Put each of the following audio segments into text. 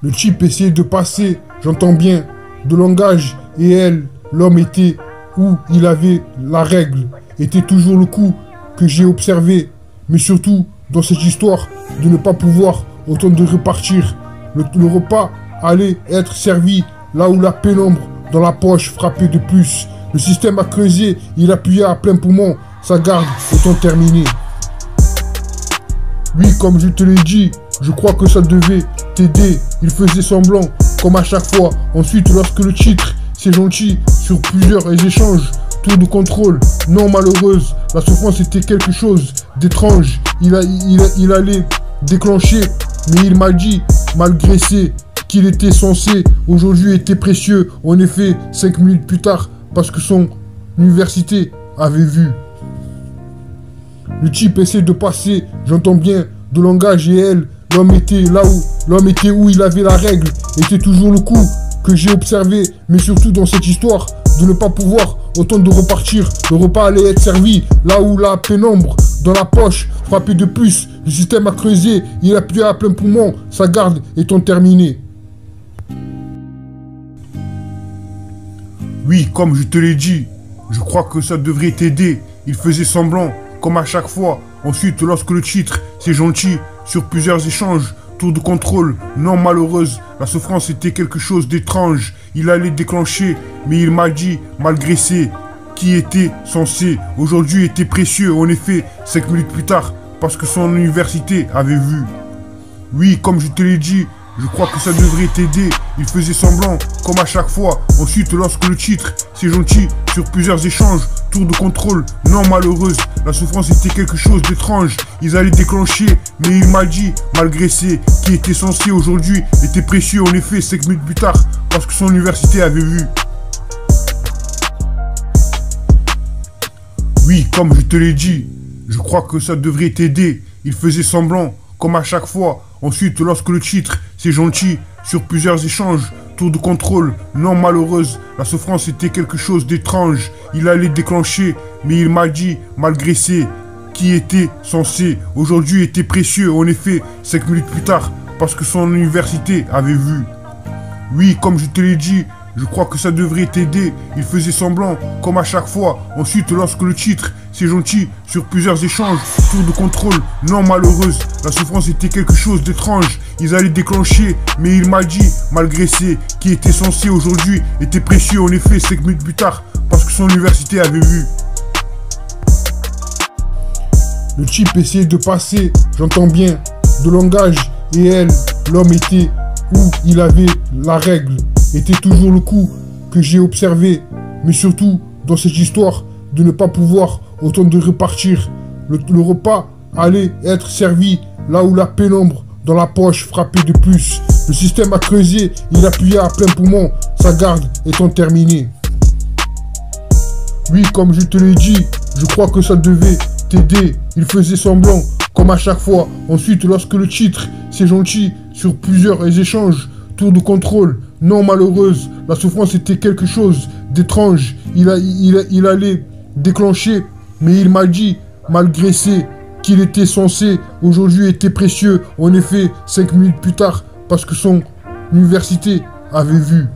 Le type essayait de passer, j'entends bien, de langage, et elle, l'homme était où il avait la règle, était toujours le coup que j'ai observé, mais surtout dans cette histoire de ne pas pouvoir autant de repartir. Le repas allait être servi là où la pénombre dans la poche frappait de plus. Le système a creusé, il appuyait à plein poumon, sa garde autant terminée. Oui, comme je te l'ai dit, je crois que ça devait t'aider. Il faisait semblant, comme à chaque fois. Ensuite, lorsque le titre, c'est gentil, sur plusieurs échanges, tour de contrôle, non malheureuse, la souffrance était quelque chose d'étrange. Il allait déclencher, mais il m'a dit, malgré qu'il était censé, aujourd'hui était précieux. En effet, 5 minutes plus tard, parce que son université avait vu. Le type essaie de passer, j'entends bien, de langage et elle, l'homme était où il avait la règle, était toujours le coup que j'ai observé, mais surtout dans cette histoire, de ne pas pouvoir autant de repartir, le repas allait être servi, là où la pénombre, dans la poche, frappait de plus, le système a creusé, il appuyait à plein poumon, sa garde étant terminée. Oui, comme je te l'ai dit, je crois que ça devrait t'aider, il faisait semblant, comme à chaque fois. Ensuite, lorsque le titre, c'est gentil, sur plusieurs échanges, tour de contrôle, non malheureuse, la souffrance était quelque chose d'étrange. Il allait déclencher, mais il m'a dit, malgré qui était censé, aujourd'hui était précieux. En effet, 5 minutes plus tard, parce que son université avait vu. Oui, comme je te l'ai dit, je crois que ça devrait t'aider. Il faisait semblant, comme à chaque fois. Ensuite, lorsque le titre, c'est gentil, sur plusieurs échanges, tour de contrôle, non malheureuse, la souffrance était quelque chose d'étrange. Ils allaient déclencher, mais il m'a dit, malgré qui était censé aujourd'hui, était précieux. En effet, 5 minutes plus tard, parce que son université avait vu. Oui, comme je te l'ai dit, je crois que ça devrait t'aider. Il faisait semblant, comme à chaque fois. Ensuite, lorsque le titre, c'est gentil, sur plusieurs échanges, tour de contrôle, non malheureuse, la souffrance était quelque chose d'étrange. Il allait déclencher, mais il m'a dit, malgré qui était censé, aujourd'hui était précieux. En effet, 5 minutes plus tard, parce que son université avait vu. Oui, comme je te l'ai dit, je crois que ça devrait t'aider. Il faisait semblant, comme à chaque fois. Ensuite, lorsque le titre, c'est gentil, sur plusieurs échanges, tour de contrôle, non malheureuse, la souffrance était quelque chose d'étrange. Ils allaient déclencher, mais il m'a dit, malgré qui était censé aujourd'hui, était précieux. En effet, 5 minutes plus tard, parce que son université avait vu. Le type essayait de passer, j'entends bien, de langage, et elle, l'homme était où il avait la règle, était toujours le coup que j'ai observé, mais surtout dans cette histoire de ne pas pouvoir autant de repartir. Le repas allait être servi là où la pénombre dans la poche frappait de plus. Le système a creusé, il appuyait à plein poumon, sa garde étant terminée. Oui, comme je te l'ai dit, je crois que ça devait t'aider. Il faisait semblant, comme à chaque fois. Ensuite, lorsque le titre, c'est gentil, sur plusieurs échanges, tour de contrôle, non malheureuse, la souffrance était quelque chose d'étrange. Il allait déclencher, mais il m'a dit, malgré qu'il était censé, aujourd'hui était précieux. En effet, 5 minutes plus tard, parce que son université avait vu.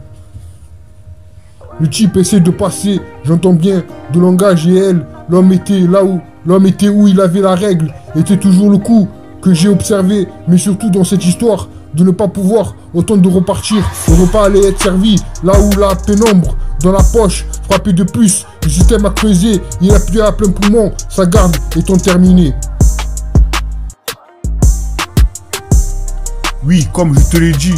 Le type essaie de passer, j'entends bien, de langage et elle, l'homme était où il avait la règle, était toujours le coup que j'ai observé, mais surtout dans cette histoire, de ne pas pouvoir autant de repartir. Le repas allait être servi là où la pénombre dans la poche frappait de plus. Le système a creusé, il appuyait à plein poumon, sa garde étant terminée. Oui, comme je te l'ai dit,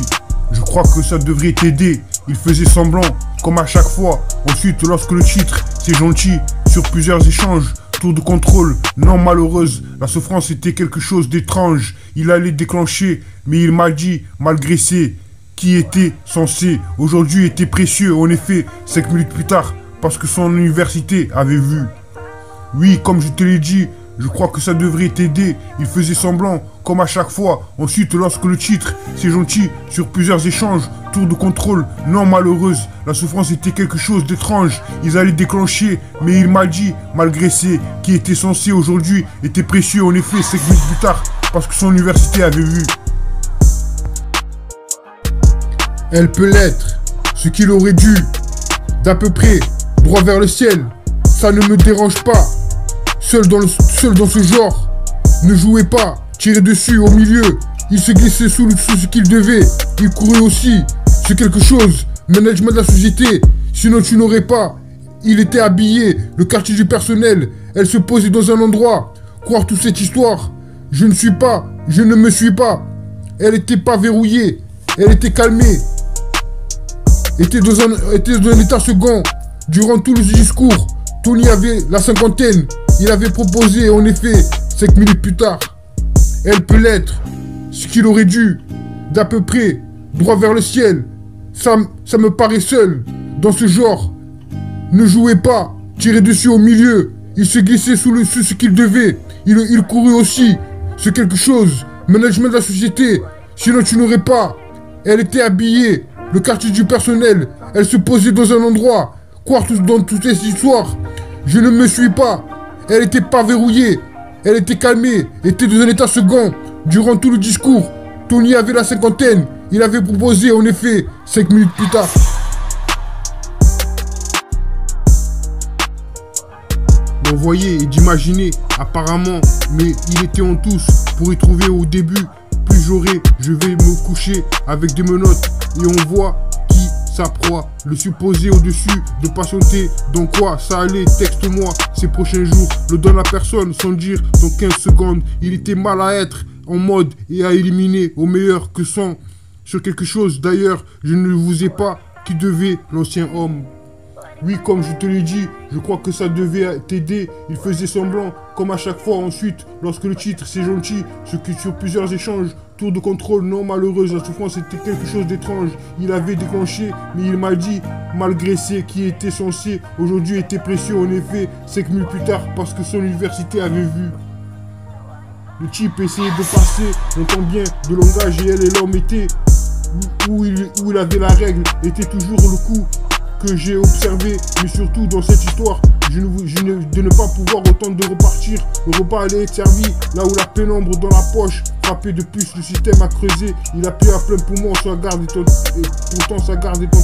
je crois que ça devrait t'aider. Il faisait semblant, comme à chaque fois. Ensuite, lorsque le titre, c'est gentil, sur plusieurs échanges, tour de contrôle, non malheureuse, la souffrance était quelque chose d'étrange. Il allait déclencher, mais il m'a dit, malgré qui était censé, aujourd'hui était précieux. En effet, 5 minutes plus tard, parce que son université avait vu. Oui, comme je te l'ai dit, je crois que ça devrait t'aider. Il faisait semblant, comme à chaque fois. Ensuite, lorsque le titre, c'est gentil, sur plusieurs échanges, tour de contrôle, non malheureuse, la souffrance était quelque chose d'étrange. Ils allaient déclencher, mais il m'a dit, malgré qui était censé aujourd'hui, était précieux. En effet, 5 minutes plus tard, parce que son université avait vu. Elle peut l'être, ce qu'il aurait dû, d'à peu près, droit vers le ciel. Ça ne me dérange pas, seul dans ce genre. Ne jouez pas, tirez dessus au milieu. Il se glissait sous ce qu'il devait. Il courait aussi, c'est quelque chose. Management de la société, sinon tu n'aurais pas. Il était habillé, le quartier du personnel. Elle se posait dans un endroit. Croire toute cette histoire. Je ne me suis pas. Elle n'était pas verrouillée. Elle était calmée. Était dans un état second. Durant tout le discours, Tony avait la cinquantaine. Il avait proposé, en effet, 5 minutes plus tard. Elle peut l'être, ce qu'il aurait dû, d'à peu près, droit vers le ciel. Ça me paraît seul, dans ce genre. Ne jouez pas, tirez dessus au milieu. Il se glissait sous ce qu'il devait. Il courait aussi, c'est quelque chose. Management de la société, sinon tu n'aurais pas. Elle était habillée, le quartier du personnel. Elle se posait dans un endroit. Croire dans toute cette histoire. Je ne me suis pas. Elle n'était pas verrouillée. Elle était calmée, était dans un état second. Durant tout le discours, Tony avait la cinquantaine. Il avait proposé, en effet, 5 minutes plus tard. D'envoyer et d'imaginer, apparemment, mais il était en tous pour y trouver au début. Plus je vais me coucher avec des menottes et on voit qui sa proie. Le supposé au-dessus de patienter, dans quoi ça allait, texte-moi ces prochains jours. Le donne à personne sans dire dans 15 secondes. Il était mal à être en mode et à éliminer au meilleur que sans. Sur quelque chose d'ailleurs, je ne vous ai pas qui devait l'ancien homme. Oui, comme je te l'ai dit, je crois que ça devait t'aider. Il faisait semblant, comme à chaque fois ensuite, lorsque le titre c'est gentil, ce que sur plusieurs échanges, tour de contrôle, non malheureuse, la souffrance était quelque chose d'étrange. Il avait déclenché, mais il m'a dit, malgré ce qui était censé, aujourd'hui était précieux en effet, 5 minutes plus tard, parce que son université avait vu. Le type essayait de passer, on entend bien, de langage et elle et l'homme était, où il avait la règle, était toujours le coup que j'ai observé, mais surtout dans cette histoire, de ne pas pouvoir autant de repartir. Le repas allait être servi, là où la pénombre dans la poche, frappé de plus, le système a creusé, il a pu à plein poumon, sa garde et pourtant sa garde étant